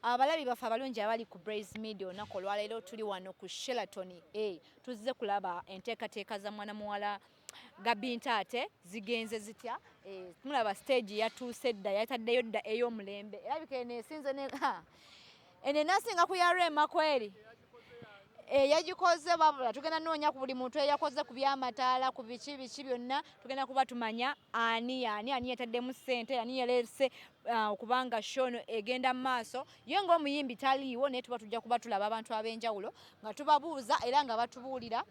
Abalabi baffe abalungi abali ku Blaze Media olunaku olwaleero tuli wano ku Sheraton tuzze kulaba enteekateeka za mwana muwala Gaby Ntaate zigenze zitya. Mulaba stage yatuuse dda yataddeyo dda ey'omulembe erabika eno esinze eno enasinga ku ya Rema kweri. Yagikoze babula tugenda noonya ku buli muntu eyakoze ku by'amataala ku biki byonna tugenda kuba tumanya ani yataddemu ssente ani yaleese okubanga shono egenda mu maaso ye ng'omuyimbi taliiwo naye tuba tujja kuba tulaba abantu ab'enjawulo nga tubabuuza era nga batubuulira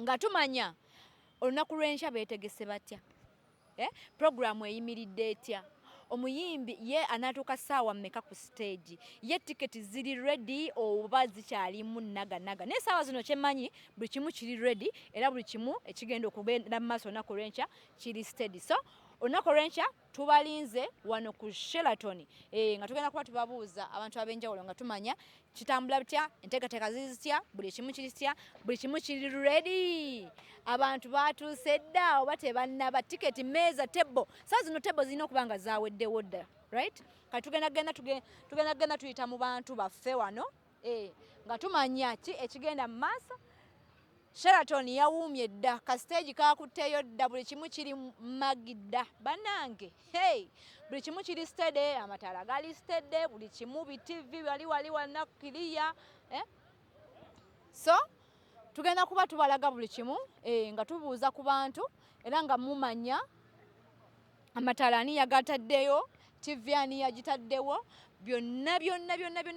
nga tumanya olunaku lw'enkya beetegese batya, puroguramu eyimiridde etya, omuyimbi ye anatuuka ssaawa mmeka ku stage, ye tiketi ziri ready oba zikyalimu naganaga. Naye ssaawa zino kyemmanyi buli kimu kiri ready era buli kimu ekigenda okugenda mu maaso olunaku lw'enkya kiri steady. So olunaku olw'enkya tubalinze wano ku Sheraton nga tugenda kuba tubabuuza abantu ab'enjawulo nga tumanya kitambula bitya, enteekateeka ziri zitya, buli kimu kiri kitya, buli kimu kiri ready. Abantu batuuse dda oba tebannaba, tiketi meeza tebo. Saa zino tebo zirina okuba nga zaaweddewo dda, right? Kati tugenda genda tuyita mu bantu baffe wano nga tumanya ki ekigenda mu maaso. Sheraton yawuumye dda, ka stage kaakutteyo dda, buli kimu kiri magidda bannange. Buli kimu kiri steady, amataala gali steady, buli kimu bitivi wali wana kiriya. So tugenda kuba tubalaga buli kimu nga tubuuza ku bantu era nga mumanya amataala ani yagataddeyo, TV ani yagitaddewo, byonna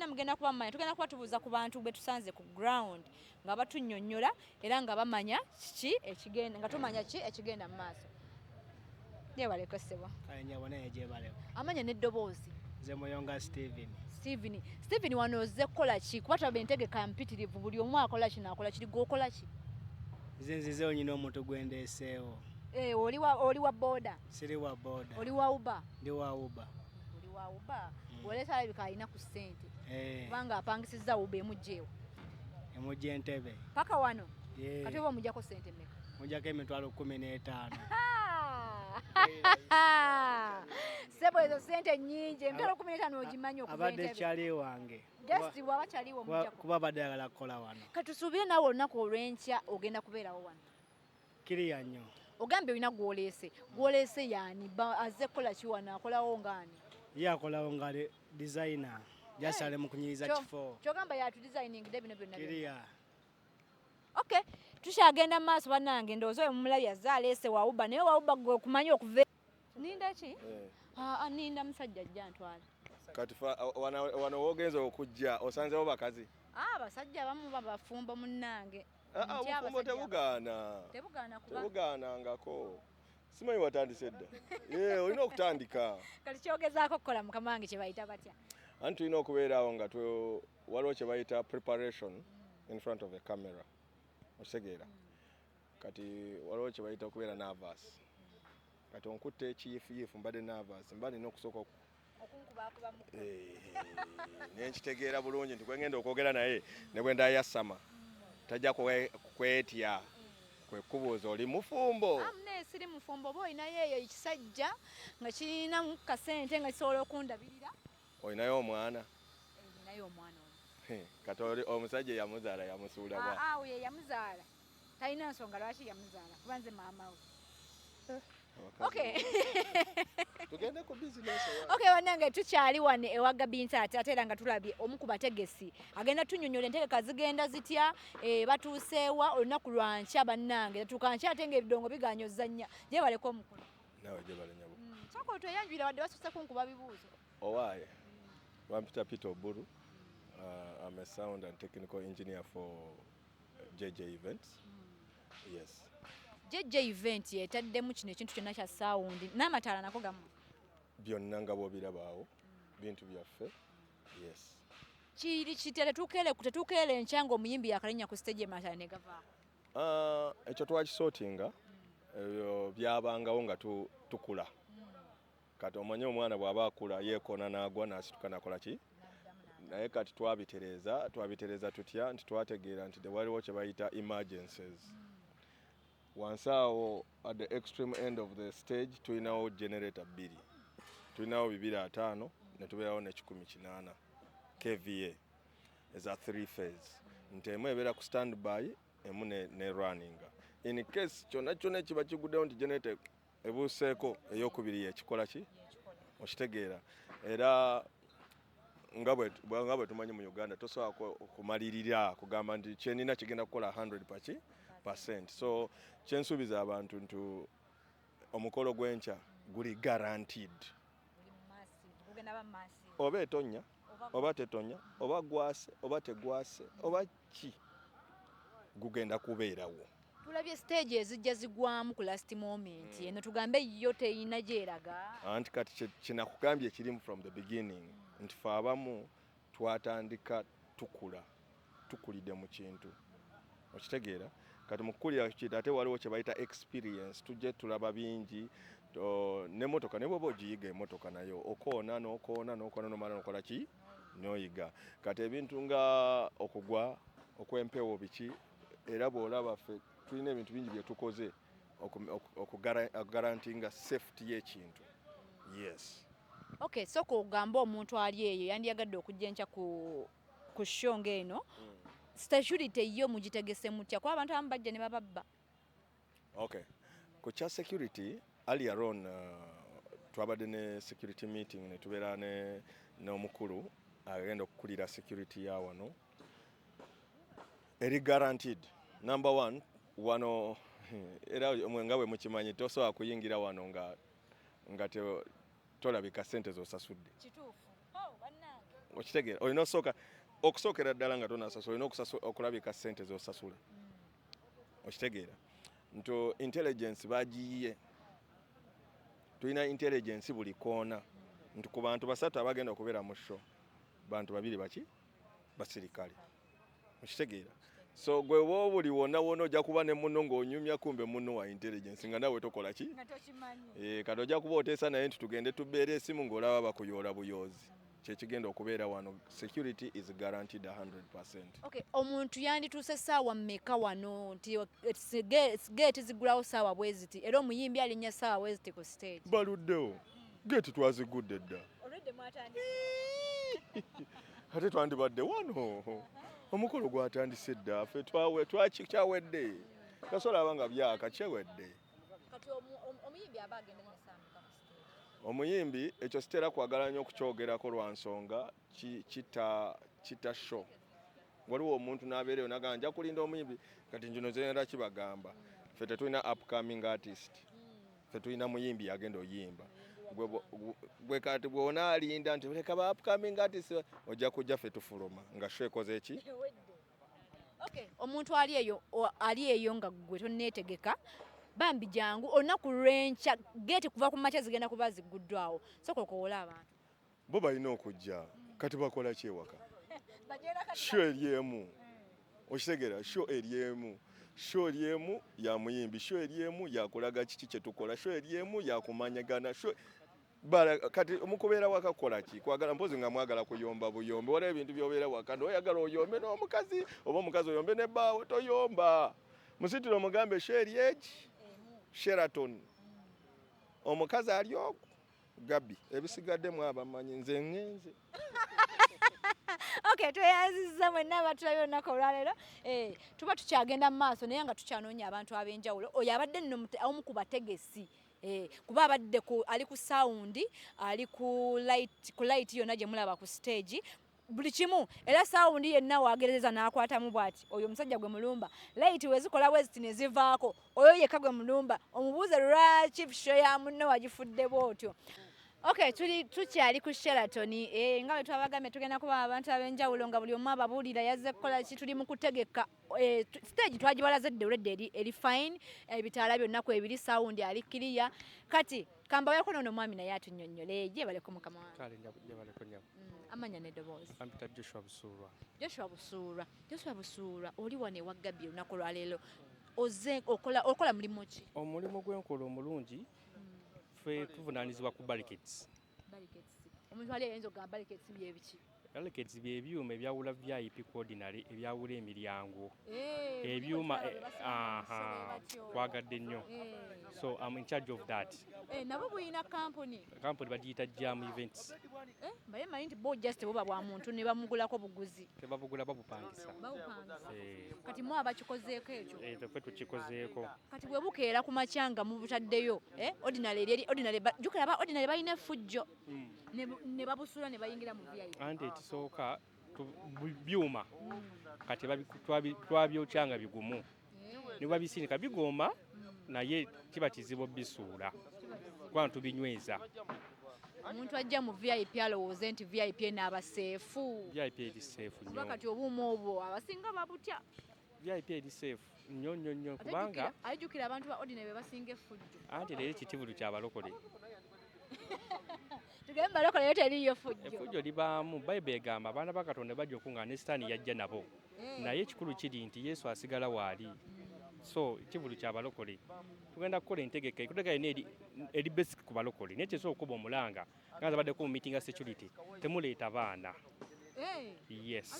mugenda kuba mumanya. Tugenda kuba tubuuza ku bantu be tusanze ku ground nga batunnyonnyola era nga bamanya ki ekigenda nga tumanya ki ekigenda mu maaso. Yeebaleko ssebo. Amanya n'eddoboozi. Nze Muyonga Steven wano ozze kukola ki? Kuba tulaba entegeka mpitirivu, buli omu akola kino akola kiri, gw'okola ki? Nze nzizeewo nyina omuntu gwe ndeeseewo. Oli wa booda? Siri wa booda. Oli wa Uber? Ndi wa Uber. Oli wa Uber? Oleeta alabika alina ku ssente. Kubanga apangisizza Uber emugjeewo. Emujja Entebbe. Paka wano? Kati oba omuggyako ssente mmeka? Mujjako emitwalo 15. Sebo ezo ssente nnyingi, emitwalo 15 ogimanyi okuva Entebbe. Abadde kyali wange. Guest bw'aba kyaliwo omuggyako. Kuba abadde ayagala kukola wano. Kati tusuubire naawe olunaku olw'enkya ogenda kubeerawo wano. Kiriya nnyo. Ogambye olina gw'oleese yaani azze kukola ki wano, akolawo ngaani? Ye akolawo nga designer. Jasale mu kunyiiza kifo. Kyogamba yatudesigning bino byonna. Kiriya. Okay, tukyagenda mu maaso bannange, ndowooza oyo mumulabi azze aleese wa Uber naye wa Uber gwe okumanyi okuva. Ninda ki? Ninda musajja ajja ntwala. Kati wano woogenza okujja osanzewo bakazi? Abasajja abamu babafumbo munnange. Obufumbo tebugaana. Tebugaanangako. Simanyi watandise dda. Olina okutandika. Kati kyogezaako kukola mukama wange kye bayita batya? Anti tulina okubeerawo nga waliwo kye bayita preparation in front of a camera. Osegeera. Kati waliwo kye bayita okubeera nervous. Kati onkutte ekiyiifuyiifu mbadde nervous, mbadde nina okusooka okunkubakuba mu nenkitegeera bulungi nti kwengenda okwogera naye ne bwe ndayasama tajja kwetya kwe kubuuza oli mufumbo. Naye siri mufumbo, oba olinayo eyo ekisajja nga kirina mu kasente nga kisobola okundabirira. Olinayo omwana? Olinayo omwana oyo. Kati omusajja yamuzaala yamusuula bwa? Oyo yamuzaala talina nsonga lwaki yamuzaala kuba nze maama we. Okay. Tugende ku business. Okay, bannange tukyali wano ewa Gaby Ntaate ate era nga tulabye omu ku bategesi agenda tunnyonnyola entegeka zigenda zitya, batuuseewa olunaku lwa nkya bannange. Tuuka nkya ate ng'ebidongo biganyozza nnya. Gyebaleko omukulu. Nawe gyebale nyabo. Sooka otweyanjulira wadde basusse kunkuba bibuuzo. Owaaye. Wampita Peter Oburu. I'm a sound and technical engineer for JJ Events. Yes. JJ Event yetaddemu kino ekintu kyonna kya sound n'amataala nako gamu. Byonna nga bw'obirabaawo bintu byaffe. Yes. Kiri kitere tetuukeere enkya ng'omuyimbi yakalinnya ku stage amataala ne gavaako. Ekyo twakisootinga ebyo byabangawo nga tukula. Kati omanye omwana bw'aba akula yeekona n'agwa n'asituka nakola ki? Naye kati twabitereeza tutya nti twategeera nti waliwo kye bayita emergencies. Once awo at the extreme end of the stage tulinawo generator 2. Tulinawo 250 ne tubeerawo ne 180. KVA eza 3 phase nti emu ebeera ku standby emu ne running in case kyonna kiba kiguddewo nti generator ebuuseeko ey'okubiri ekikola ki okitegeera era nga bwe tumanyi mu Uganda tosobola kumalirira kugamba nti kyenina kigenda kukola 100%. So kyensuubiza abantu nti omukolo gw'enkya guli guaranteed. Oba etonya oba tetonya oba gwase oba tegwase oba ki gugenda kubeerawo. Tulabye stage ezijja zigwamu ku last moment eno tugambe yo teyina gyeraga anti kati kinakugambye ekirimu from the beginning nti fe abamu twatandika tukulidde mu kintu okitegeera kati mu kukulira kintu ate waliwo kye bayita experience tujje tulaba bingi n'emmotoka ne bw'oba ogiyiga emmotoka nayo okoona nomala nokola ki n'oyiga kati ebintu nga okugwa okw'empewo biki era bw'olaba ffe tulina ebintu bingi bye tukoze okugarantinga safety y'ekintu. Yes. Okay, so kugamba omuntu ali eyo yandiyagadde okujja enkya ku show ng'eno security yo mugitegese mutya kuba abantu abamu bajja ne bababba. Okay, ku kya security earlier on twabadde ne security meeting ne tubeera n'omukulu agenda okukulira security ya wano eri guaranteed. Number one, wano era nga bwe mukimanyi tosobola kuyingira wano nga tolabika ssente z'osasudde. Kituufu. Bannange. Okitegeera olina okusookera ddala nga tonasasula olina okulabika ssente z'osasula. Okitegeera nti intelligence bagiyiye tulina intelligence buli koona nti ku bantu basatu abagenda okubeera mu show bantu babiri baki basirikale. Okitegeera so gwe woobuli wonna ojja kuba ne munno ng'onyumya kumbe munno wa intelligence nga nawe tokola ki kati ojja kuba oteesa naye nti tugende tubeera esimu ng'olaba bakuyoola buyoozi kyekigenda okubeera wano. Security is guaranteed 100%. Okay, omuntu yandituuse ssaawa mmeka wano nti geeti zigulawo ssaawa bwe ziti era omuyimbi alinnya ssaawa bwe ziti ku stage? Baluddewo geeti twazigudde dda ate twandibadde wano omukolo gwatandise dda ffe twakyawedde kasobola aba nga byaka kyewedde. Omuyimbi aba agenda n'essaawa omuyimbi ekyo sitera kwagala nnyo okukyogerako lwa nsonga kita show. Waliwo omuntu n'abeereyo n'agamba nja kulinda omuyimbi kati njuno zenda kibagamba ffe tetulina upcoming artist ffe tulina muyimbi yagenda oyimba gwe kati bw'onaalinda nti leka ba upcoming artist ojja kujja ffe tufuluma nga show ekoze eki. Okay, omuntu ali eyo nga gwe tonneetegeka bambi jangu olunaku lw'enkya geeti kuva ku makya zigenda kuba ziguddwawo soka okoola abantu bo balina okujja kati bakola ki ewaka show eri emu okitegeera show eri emu ya muyimbi show eri emu yakulaga kiki kye tukola show eri emu yakumanyagana kati omukubeera waka kukola ki kwagala mpozi nga mwagala kuyomba buyombe waliwo ebintu by'obeera waka oyagala oyombe n'omukazi oba omukazi oyombe ne bbaawe toyomba musitula omugambe show eri eki Sheraton omukazi ali okwo Gabi ebisigaddemu abamanyi nze ngenze. Okay, tweyanzizza mwenna abatulabye olunaku olwaleero tuba tukyagenda mu maaso naye nga tukyanoonya abantu ab'enjawulo oyo abadde nno omu ku bategesi kuba abadde ali ku sawundi ali ku light yonna gye mulaba ku stage buli kimu era sawundi yenna wagereza n'akwatamu bw'ati oyo omusajja gwe mulumba light wezikola bweziti ne zivaako oyo yekka gwe mulumba omubuuze lwaki show ya munne wagifudde bw'otyo. Okay, tukyali ku Sheraton nga bwe twabagambye tugenda kuba abantu ab'enjawulo nga buli omu ababuulira yazze kukola ki tuli mu kutegeka stage twagibalaze dde olwedde eri fine ebitaala byonna ku ebiri sawundi ali kiriya kati kambaweeko noono omwami naye atunnyonnyole gye baleko mukama wange amanya n'eddoboozi. Ampita Joshua Busuulwa. Joshua Busuulwa oli wano ewa Gabi olunaku lwaleero ozze okola mulimu ki? Omulimu gw'enkola omulungi ffe tuvunaanyizibwa ku barricades. Omuntu ali ayinza okugamba barricades byebiki? Barricades by'ebyuma ebyawula VIP ordinary ebyawula emiryango. Ebyuma twagadde nnyo. So I'm in charge of that. Nabo buyina company Bagiyita Jam Events. baye manyi nti bo just buba bwa muntu ne bamugulako buguzi. Tebabugula babupangisa. Kati mwa abakikozeeko ekyo. Ffe tukikozeeko. Kati bwe bukeera ku makyanga mu butaddeyo ordinary jukira ba ordinary balina effujjo ne babusula ne bayingira mu VIP. Ante ekisooka byuma kati twabyokyanga bigumu ne babisindika bigoma naye kiba kizibu bisuula kuba tubinyweza. Omuntu ajja mu VIP alowooze nti VIP n'abaseefu. VIP eri seefu nnyo. Kati obuuma obwo abasinga babutya. VIP eri seefu nnyo kubanga ayijjukira abantu ba ordinary be basinga effujjo. Anti leero ekitiibulu ky'abalokole. Tugende balokole leero teriyo effujjo. Effujjo libaamu Bayibuli egamba abaana ba Katonda bajja okuŋŋaana ne Sitaani yajja nabo. Naye ekikulu kiri nti Yesu asigala waali. So ekivulu ky'abalokole tugenda kukola entegeka eri basic ku balokole naye kyesooka okuba omulanga nga baddeko mu meeting ga security temuleeta baana. Yes.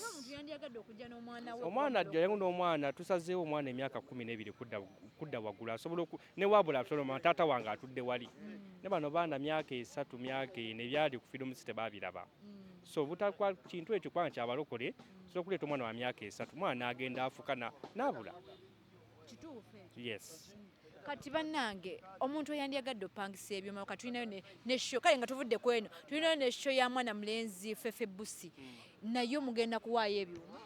Omwana ajja n'omwana tusazeewo omwana emyaka 12 kudda waggulu asobola ne wabula asoloma taata wange atudde wali. Ne bano baana myaka 3 myaka 4 byali ku Freedom City babiraba. So butakwa kintu ekyo kwanga kyabalokole so kuleeta omwana wa myaka 3 mwana agenda afuka n'abula. Yes. Kati bannange omuntu eyandiyagadde opangisa ebyuma kati tulinayo ne show kale nga tuvudde kweno tulinayo ne show ya mwana mulenzi Fefe Busi nayo mugenda kuwaayo ebyuma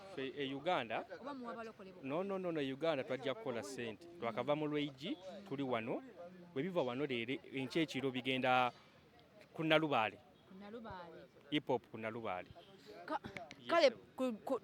Uganda oba muwa balokole no Uganda twajja kukola sente twakava mu Lweigi tuli wano bwe biva wano leero enkyekiro bigenda ku Nalubaale hip hop ku Nalubaale. Kale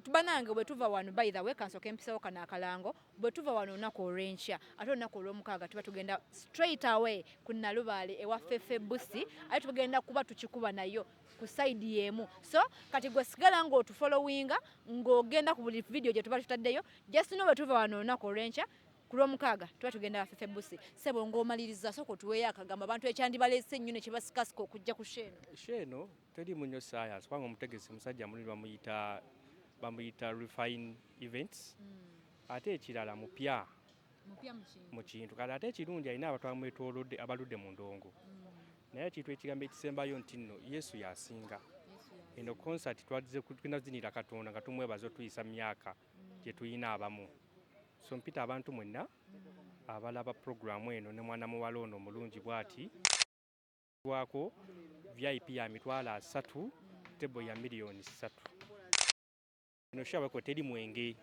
tubanange bwe tuva wano by the way kansoke empisawo kana akalango bwe tuva wano olunaku olw'enkya ate olunaku olw'omukaaga tuba tugenda straight away ku Nalubaale ewa Fefe Busi ate tugenda kuba tukikuba nayo ku side yemu. So kati gwe sigala ng'otufollowinga ng'ogenda ku buli video gye tuba tutaddeyo just no bwe tuva wano olunaku olw'enkya ku lw'omukaaga tuba tugenda Fefe Busi. Sebo ng'omaliriza soko tuweeyo akagamba abantu ekyandibaleese nnyo ne kye basikasika okujja ku Sheno teri munyo science kubanga omutegesi musajja munene bamuyita Refine Events. Ate ekirala mupya mu kintu kale ate ekirungi alina abantu abamwetoolodde abaludde mu ndongo. Naye ekintu ekigambo ekisembayo nti nno Yesu yasinga. Eno concert tugenda kuzinira Katonda nga tumwebaza otuyisa myaka gye tuyina abamu. So mpita abantu mwenna abalaba programu eno ne mwana muwala ono omulungi bw'ati wako VIP ya mitwalo 3 tebo ya milioni 3. Eno shabako teri mwenge.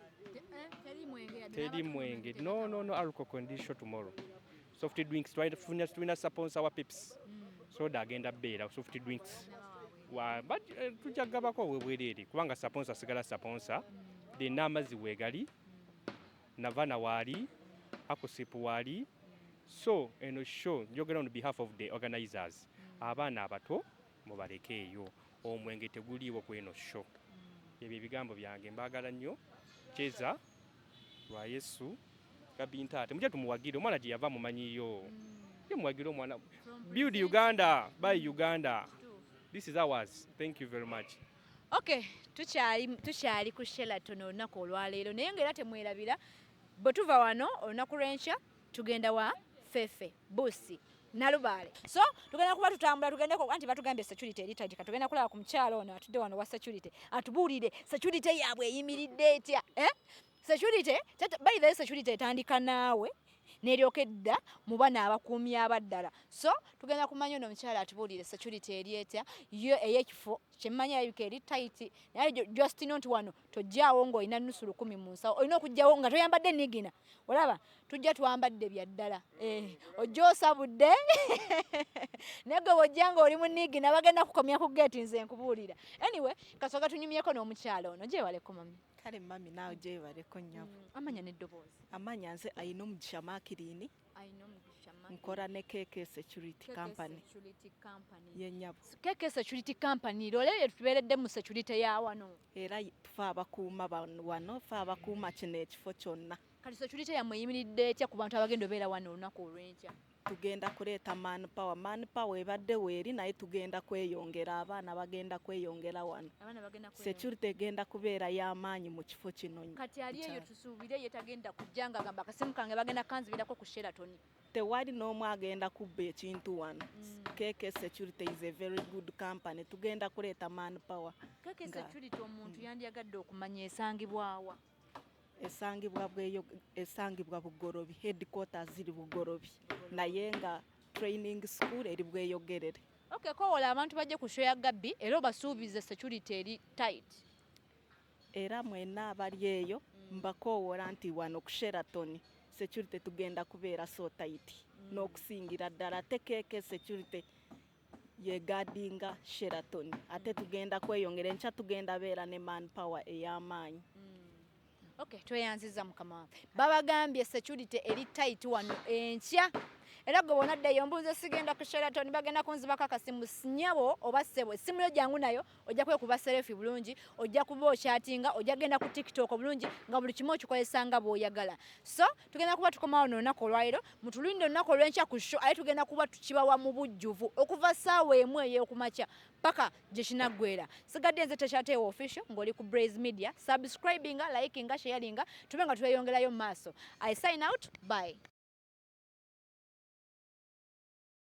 No alcohol condition tomorrow. Soft drinks trying to sponsor our pips. So dagenda beera soft drinks. But tujagabako webwerere kubanga sponsor sigala sponsor. The numbers wegali. Navana wali, Akosipu wali. So eno show njogera on behalf of the organizers. Abaana abato mubalekeeyo omwenge teguliiwo ku eno show. Ebyo ebigambo byange mbagala nnyo cheza lwa Yesu kabintaate mujja tumuwagire omwana gye yava mumanyiyo ye muwagire omwana build Uganda by Uganda. This is ours. Thank you very much. Okay, tukyali ku Sheraton olunaku olwaleero naye ng'era temwerabira bwe tuva wano olunaku lw'enkya tugenda wa Fefe Busi Nalubaale. So tugenda kuba tutambula tugendeko anti batugambye security eritajika tugenda kulaba ku mukyalo ono atudde wano wa security atubuulire security yaabwe eyimiridde etya security by the security etandika naawe neryokedda mu bana abakuumi abaddala. So tugenda kumanya ono omukyala atubuulire security eri etya yo ey'ekifo kyemmanya yuko eri tight naye just nti wano tojjaawo ng'olina nnusu 10 mu nsawo olina okujjawo nga toyambadde nigina olaba tujja twambadde bya ddala ojja osabudde naye gwe bw'ojja ng'oli mu nigina bagenda kukomya ku gate nze nkubuulira. Anyway kasooka tunyumyeko n'omukyala ono gyewaleko mami. Kale mami naawe gyebaleko nnyabo. Amanya n'eddoboozi. Amanya nze ayina omugisha Makirini. Nkora ne KK Security Company. Ye nnyabo. KK Security Company lole tubeeredde mu security ya wano. Era tufa abakuuma wano fa abakuuma kino ekifo kyonna. kati security ya muyimiridde etya ku bantu abagenda obeera wano olunaku olw'enkya? Tugenda kuleeta manpower ebadde weeri naye tugenda kweyongera, abaana bagenda kweyongera wano. Security egenda kubeera y'amaanyi mu kifo kino. Kati ali eyo tusuubire yetagenda kujja nga gamba akasimu kange bagenda kanzibirako ku Sheraton. Tewali n'omu agenda kubba ekintu wano. KK Security is a very good company. Tugenda kuleeta manpower. KK Security omuntu yandiyagadde okumanya esangibwawa? Esangibwa Bugorobi, headquarters ziri Bugorobi, naye nga training school eri Bweyogerere. Okay, kowola abantu bajje ku show ya Gabby era obasuubize security eri tight. Era mwenna abali eyo mbakoowola nti wano ku Sheraton security tugenda kubeera so tight n'okusingira ddala KK Security yegadinga Sheraton ate tugenda kweyongera enkya tugenda beera ne manpower ey'amaanyi. Okay, tweyanziza mukama. Babagambye security eri tight wano enkya. Era gwe bonadde mbuze sigenda ku Sheraton bagenda kunzibako akasimu sinyabo oba ssebo. Simu yo jangu nayo ojja kwekuba selfie bulungi, ojja kuba chattinga, ojja genda ku TikTok bulungi nga buli kimu okikolesanga bw'oyagala. So tugenda kuba tukomawo n'olunaku olwaliro, mutulinde olunaku olw'enkya ku show aye tugenda kuba tukibawa mu bujjuvu okuva ssaawa emu ey'okumakya paka gye kinaggwera. Sigadde nze Teshateewo official ng'oli ku Blaze Media, subscribinga, likinga, sharinga, tube nga tweyongerayo mu maaso. I sign out, bye.